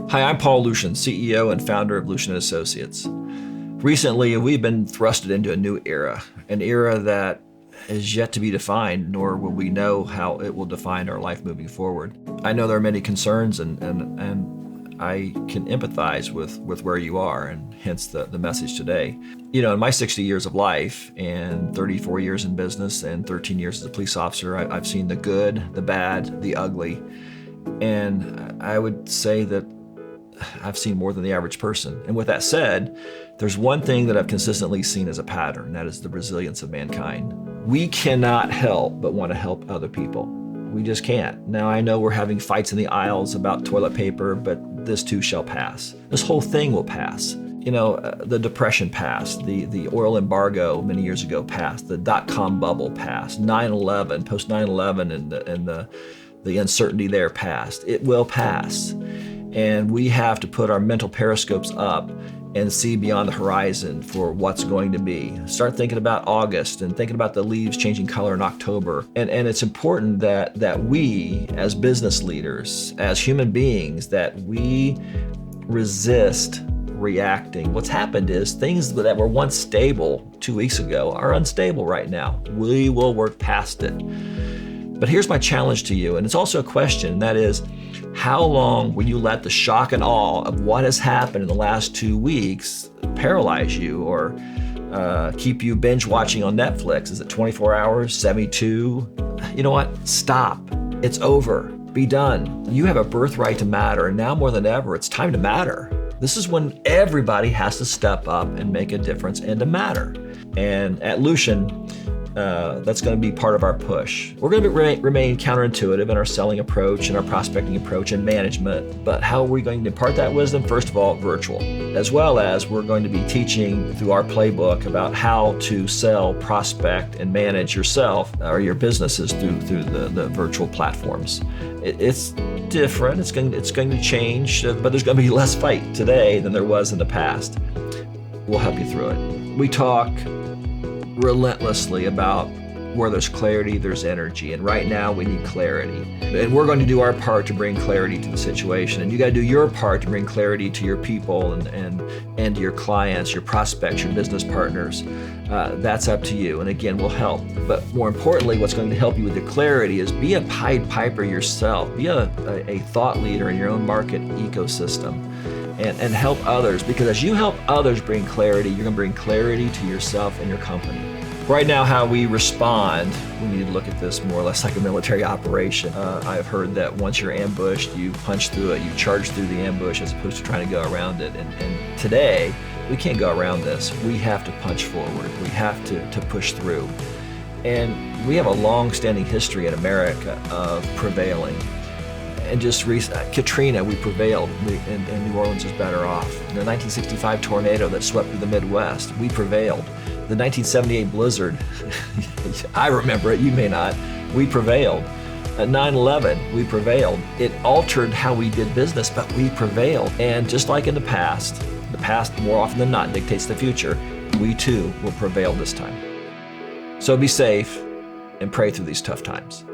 Hi, I'm Paul Lushin, CEO and founder of Lushin Associates. Recently, we've been thrusted into a new era, an era that is yet to be defined, nor will we know how it will define our life moving forward. I know there are many concerns and I can empathize with where you are, and hence the message today. You know, in my 60 years of life and 34 years in business and 13 years as a police officer, I've seen the good, the bad, the ugly, and I would say that I've seen more than the average person. And with that said, there's one thing that I've consistently seen as a pattern, and that is the resilience of mankind. We cannot help but want to help other people. We just can't. Now, I know we're having fights in the aisles about toilet paper, but this too shall pass. This whole thing will pass. You know, the Depression passed, the oil embargo many years ago passed, the dot-com bubble passed, 9/11, post 9/11 and the uncertainty there passed. It will pass. And we have to put our mental periscopes up and see beyond the horizon for what's going to be. Start thinking about August and thinking about the leaves changing color in October. And it's important that we, as business leaders, as human beings, that we resist reacting. What's happened is things that were once stable 2 weeks ago are unstable right now. We will work past it. But here's my challenge to you, and it's also a question, and that is, how long will you let the shock and awe of what has happened in the last 2 weeks paralyze you or keep you binge watching on Netflix? Is it 24 hours, 72? You know what? Stop. It's over. Be done. You have a birthright to matter, and now more than ever, it's time to matter. This is when everybody has to step up and make a difference and to matter. And at Lushin, that's going to be part of our push. We're going to remain counterintuitive in our selling approach and our prospecting approach and management, but how are we going to impart that wisdom? First of all, virtual, as well as we're going to be teaching through our playbook about how to sell, prospect, and manage yourself or your businesses through the virtual platforms. It's different, it's going to change, but there's going to be less fight today than there was in the past. We'll help you through it. We talk relentlessly about where there's clarity, there's energy. And right now we need clarity. And we're going to do our part to bring clarity to the situation. And you got to do your part to bring clarity to your people and to your clients, your prospects, your business partners. That's up to you. And again, we'll help. But more importantly, what's going to help you with the clarity is be a Pied Piper yourself. Be a thought leader in your own market ecosystem. And help others, because as you help others bring clarity, you're going to bring clarity to yourself and your company. Right now, how we respond, we need to look at this more or less like a military operation. I've heard that once you're ambushed, you punch through it, you charge through the ambush as opposed to trying to go around it. And today, we can't go around this. We have to punch forward. We have to push through. And we have a long-standing history in America of prevailing. And just Katrina, we prevailed, and New Orleans is better off. The 1965 tornado that swept through the Midwest, we prevailed. The 1978 blizzard, I remember it, you may not, we prevailed. At 9/11, we prevailed. It altered how we did business, but we prevailed. And just like in the past more often than not dictates the future, we too will prevail this time. So be safe and pray through these tough times.